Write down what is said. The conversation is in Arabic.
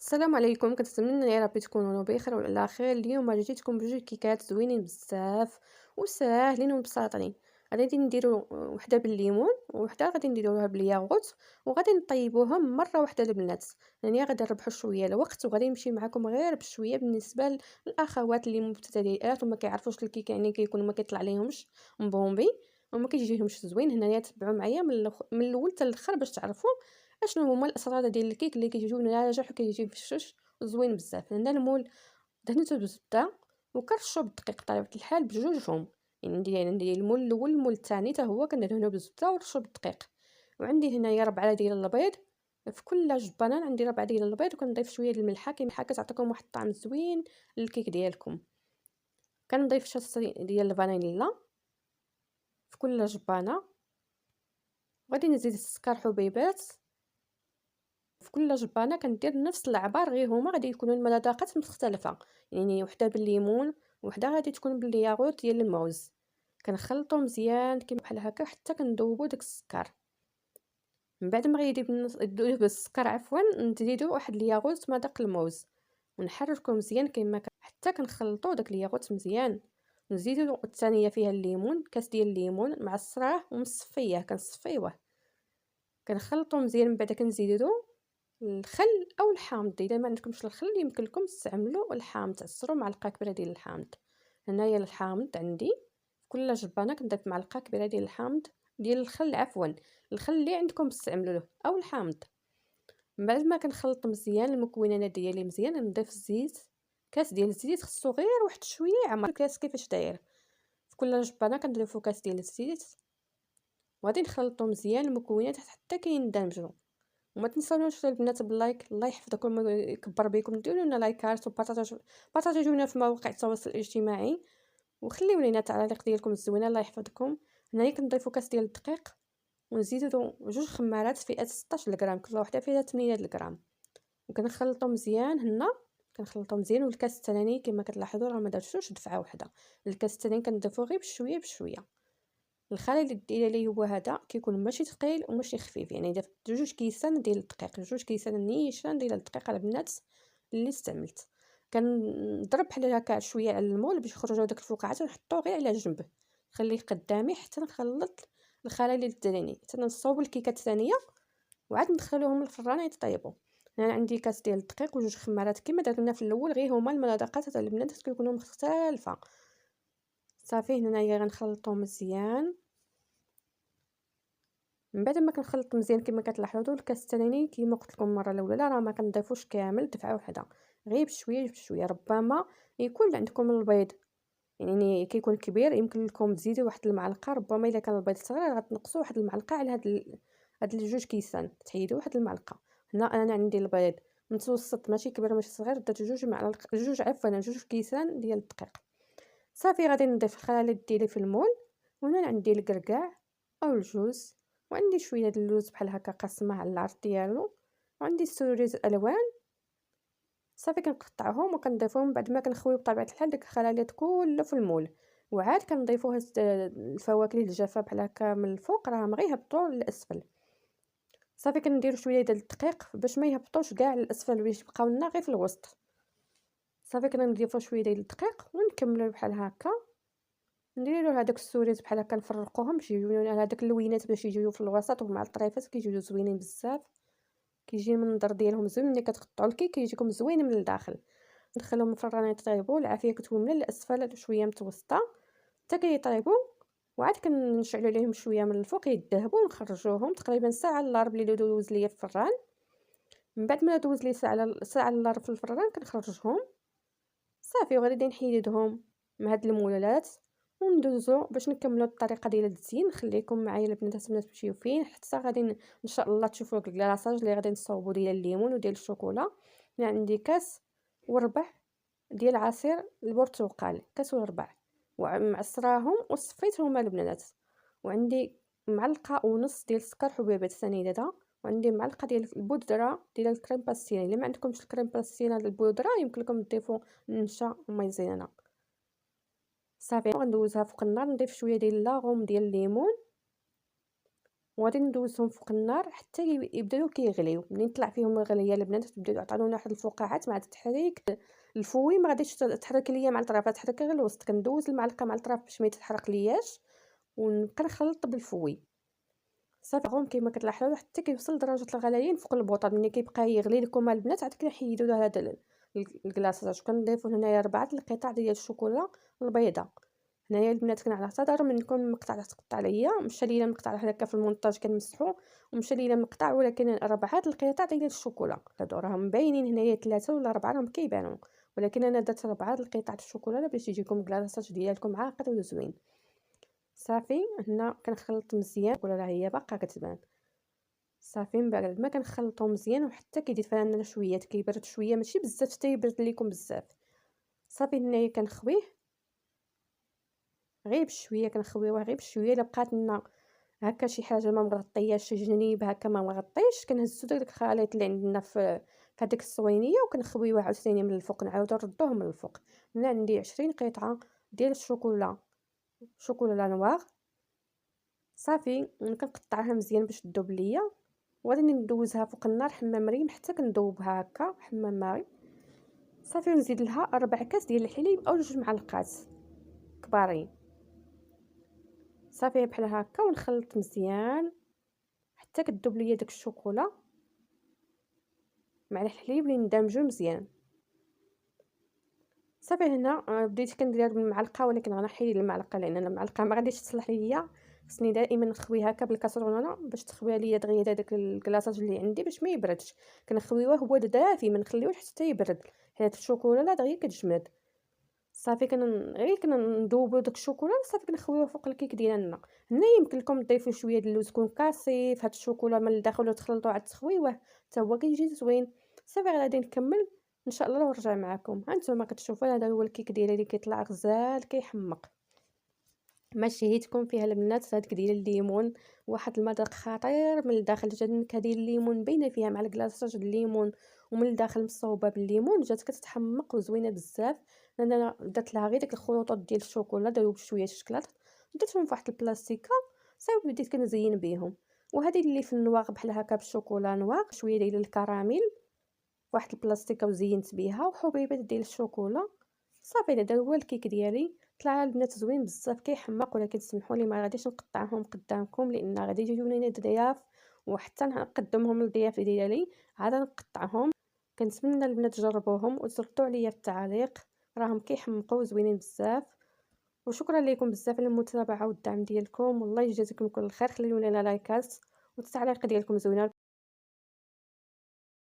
السلام عليكم، كنتمنى يا ربي تكونوا بخير وعلى خير. اليوم جيتكم بجوج كيكات زوينين بزاف وساهلين ومبساطين. غادي نديرو وحده بالليمون وحده غادي نديروها بالياغوت، وغادي نطيبوهم مره واحده البنات. يعني غادي نربحوا شويه الوقت، وغادي نمشي معكم غير بشويه بالنسبه للاخوات اللي مبتدئات وما كيعرفوش الكيك، يعني كيكونوا ما كيطلع ليهمش مبومبي وما كيجيهمش زوين. هنايا تبعوا معايا من الاول حتى الاخر باش تعرفوا اشنو هما الاسرار ديال الكيك اللي كيجيو ناجح وكيجي مفشوش وزوين بزاف. عندنا المول دهنته بالزبده وكرشو بالدقيق بطبيعه الحال بجوجهم، يعني عندي المول الاول المول الثاني حتى هو كندهنو بالزبده ورشو بالدقيق. وعندي هنايا 4 ديال البيض، في كل جبانه عندي 4 ديال البيض، وكنضيف شويه ديال الملحه كتعطيكم واحد الطعم زوين للكيك ديالكم. كنضيف شويه ديال الفانيلا في كل جبانه، وغادي نزيد السكر حبيبات في كل جبانه. كندير نفس العبار، غير هما غادي يكونوا المذاقات مختلفه، يعني وحده بالليمون وحده غادي تكون بالياغورت ديال الموز. كنخلطو مزيان كيما بحال هكا حتى كنذوبو داك السكر. من بعد ما غيديب يذوب السكر عفوا، نزيدو واحد الياغورت مذاق الموز ونحركو مزيان كيما حتى كنخلطو داك الياغورت مزيان. نزيدو الثانيه فيها الليمون، كاس ديال الليمون معصراه ومصفيه كنصفيوه. كنخلطو مزيان، من بعد كنزيدو الخل او الحامض. اذا ما عندكمش الخل يمكن لكم تستعملوا الحامض، تعصروا معلقه كبيره ديال الحامض. هنايا الحامض عندي في كل جبانه كنضيف معلقه كبيره ديال الحامض ديال الخل عفوا، الخل اللي عندكم تستعملوه او الحامض. من بعد ما كنخلط مزيان المكونات ديالي مزيان، نضيف الزيت، كاس ديال الزيت خصو غير واحد شويه عمر الكاس كيفاش داير. في كل جبانه كنضيفوا كاس ديال الزيت، وغادي نخلطوا مزيان المكونات حتى كيندمجوا. وما تنسونوش البنات باللايك، الله يحفظكم ويكبر بكم، ديروا لنا لايكات وبارطاجيونا في مواقع التواصل الاجتماعي، وخليو لينا التعاليق ديالكم الزوينه، الله يحفظكم. هنايا كنضيفوا كاس ديال الدقيق، ونزيدوا جوج خمارات فئه 16 غرام، كل وحده فيها 8 غرام، وكنخلطوا مزيان هنا. كنخلطوا مزيان، والكاس الثاني كما كتلاحظوا راه ما درتوش دفعه واحده. الكاس الثاني كنضيفوا غير بشويه بشويه. الخليط ديالي هو هذا، كيكون ماشي ثقيل وماشي خفيف، يعني درت جوج كيسان ديال الدقيق، جوج كيسان نيشان ديال الدقيق البنات اللي استعملت. كنضرب بحال هكا شويه على المول باش يخرجوا داك الفقاعات، ونحطوه غير على جنب، خليه قدامي حتى نخلط الخليط الدريني حتى نصاوب الكيكه الثانيه، وعاد ندخلوهم للفران يطيبوا. هنا عندي كاس ديال الدقيق وجوج خمارات كما درنا في الاول، غير هما المذاقات تاع البنات كيكونوا مختلفه. صافي هنايا غنخلطو مزيان. من بعد ما كنخلط مزيان كما كتلاحظوا، الكاس الثاني كيما قلت لكم المره الاولى راه ما كنضيفوش كامل دفعه وحده، غير بشويه بشويه. ربما يكون عندكم البيض يعني كيكون كبير، يمكن لكم تزيدوا واحد المعلقه. ربما الا كان البيض صغير غتنقصوا واحد المعلقه على هاد الجوج كيسان، تحيدوا واحد المعلقه. هنا انا عندي البيض متوسط ماشي كبير ماشي صغير، درت جوج عفوا جوج كيسان ديال الدقيق. صافي غادي نضيف الخليط ديالي في المول. وهنا عندي الكركاع او الجوز، وعندي شويه د اللوز بحال هكا قسمه على العرض ديالو، وعندي السوريز الالوان. صافي كنقطعهم وكنضيفهم بعد ما كنخويو بطبيعه الحال داك الخليط كله في المول. وعاد كنضيفوا هاد الفواكه الجافه بحال هكا من الفوق، راهم غير يهبطوا للاسفل. صافي كندير شويه ديال الدقيق باش ما يهبطوش كاع للاسفل، باش يبقاو لنا غير في الوسط. صافي كنضيفوا شويه ديال الدقيق ونكملوا بحال هكا. نديرو هذاك السوريز بحال هكا نفرقوهم باش يجيونا هذاك اللوينات، باش يجيو في الوسط ومع الطريفات كيجيو زوينين بزاف. كيجي المنظر ديالهم زوين ملي كتقطعوا الكيك، كيجيكم زوين من الداخل. ندخلهم الفران يطيبوا، العافيه كتكون من الاسفل شويه متوسطه حتى كيطيبوا. وعاد كنشعلوا عليهم شويه من الفوق يذهبوا، ونخرجوهم تقريبا ساعه الا ربع اللي دوز ليا في الفران. من بعد ما دوز لي ساعه الا ربع في الفران كنخرجهم صافي، وغادي نحيدهم مع هاد المولات وندوزو باش نكملوا الطريقه ديال التزيين. نخليكم معايا البنات ما تمشيو فين حتى غادي ان شاء الله تشوفوا الكلاصاج اللي غادي نصاوبوا ديال الليمون وديال الشوكولا. هنا عندي كاس وربع ديال عصير البرتقال، كاس وربع، ومعصراهم وصفيتهم البنات. وعندي معلقه ونص ديال السكر حبيبات سنيده، وعندي معلقه ديال البودره ديال الكريم باسيل. الا ما عندكمش الكريم باسيل هاد البودره يمكن لكم تضيفوا نشا ومايزينا. صافي غندوزها فوق النار، نضيف شويه ديال لاغوم ديال الليمون وغادي ندوزهم فوق النار حتى يبداو كيغليو. منين طلع فيهم الغليه البنات تبداو تعطيونا واحد الفقاعات مع التحريك. الفوي ما غاديش تحرك ليا مع الطرف، تحرك غير الوسط. كندوز المعلقه مع الطرف باش ما يتحرق لياش، ونبقى نخلط بالفوي. صافي غوم كيما كتلاحظوا حتى كيوصل لدرجه الغليان فوق البوطه. ملي كيبقى يغلي لكم البنات عاد كنحيدوا له هذا الكلاصاج. كنضيفوا هنايا 4 القطع ديال الشوكولا البيضاء. هنايا البنات كنعتذر منكم مقطع تقطع ليا، مشى ليا مقطع هكا في المونتاج كنمسحو ومشى ليا مقطع، ولكن 4 القطع ديال الشوكولا هادو راهم باينين هنايا 3 ولا 4 راهم كيبانوا، ولكن انا درت 4 القطع الشوكولا باش يجيكم كلاصاج ديالكم عاقد وزوين. صافي هنا كنخلط مزيان ولا هي باقا كتبان. صافي من بعد ما كنخلطو مزيان وحتى كيزيد فيها شويه كيبرد شويه ماشي بزاف حتى يبرد ليكم بزاف. صافي هنايا كنخويه غير بشويه، كنخويوه غير بشويه. الا بقات لنا هكا شي حاجه ما مغطياش، شي جنيب هكا ما مغطيش، كنهزو داك الخليط اللي عندنا في هذيك الصوينيه وكنخويوه عاوتاني من الفوق، نعاودو نردوه من الفوق. هنا عندي 20 قطعه ديال الشوكولا، شوكولا نوار. صافي كنقطعها مزيان باش تذوب ليا، وغادي ندوزها فوق النار حمام مريم حتى كنذوبها هكا حمام مريم. صافي نزيد لها 4 كاس ديال الحليب او 2 معلقات كبارين. صافي بحال هكا ونخلط مزيان حتى كتذوب ليا داك الشوكولا مع الحليب اللي ندمجو مزيان. صافي هنا بديت كندير بالمعلقه، ولكن غنحيد المعلقه لان المعلقه ما غاديش تصلح ليا. خصني دائما نخوي هكا بالكاسرونه باش تخوي ليا دغيا داك الكلاصاج اللي عندي باش ما يبردش. كنخويوه هو دافي، ما نخليوش حتى يبرد حيت الشوكولا لا دغيا كتجمد. صافي غير كنذوبو داك الشوكولا صافي كنخويوه فوق الكيك ديالنا. هنا يمكن لكم تضيفوا شويه د اللوز كون كاسي في هاد الشوكولا من الداخل وتخلطوا عاد تخويوه حتى هو كيجي زوين. صافي غادي نكمل ان شاء الله ونرجع معكم. ها نتوما كتشوفوا هذا هو الكيك ديالي اللي كيطلع غزال كيحمق. ما شهيتكم فيها البنات هاد ديال الليمون، واحد المذاق خطير من الداخل. جات النكهه ديال الليمون باينه فيها مع الكلاصاج الليمون، ومن الداخل مصوبه بالليمون، جات كتتحمق وزوينه بزاف. انا درت لها غير ديك الخيوطات ديال الشوكولا داوب شويه الشكلاط درتهم فواحد البلاستيكه. صافي بديت كنزين بهم. وهذه اللي في النواغ بحال هكا بالشوكولا نواغ شويه ديال الكراميل واحد البلاستيكه وزينت بها، وحبيبات ديال الشوكولا. صافي هذا هو الكيك ديالي. طلع البنات زوين بزاف كيحمق، ولكن سمحوا لي ما غاديش نقطعهم قدامكم لان غادي يجوني ضياف، وحتى نقدمهم للضياف ديالي عاد نقطعهم. كنتمنى البنات تجربوهم وتردوا عليا في التعاليق، راهم كيحمقوا زوينين بزاف. وشكرا لكم بزاف على المتابعه والدعم ديالكم، والله يجازيكم كل خير. خليونا لايكات والتعليق ديالكم زوينه.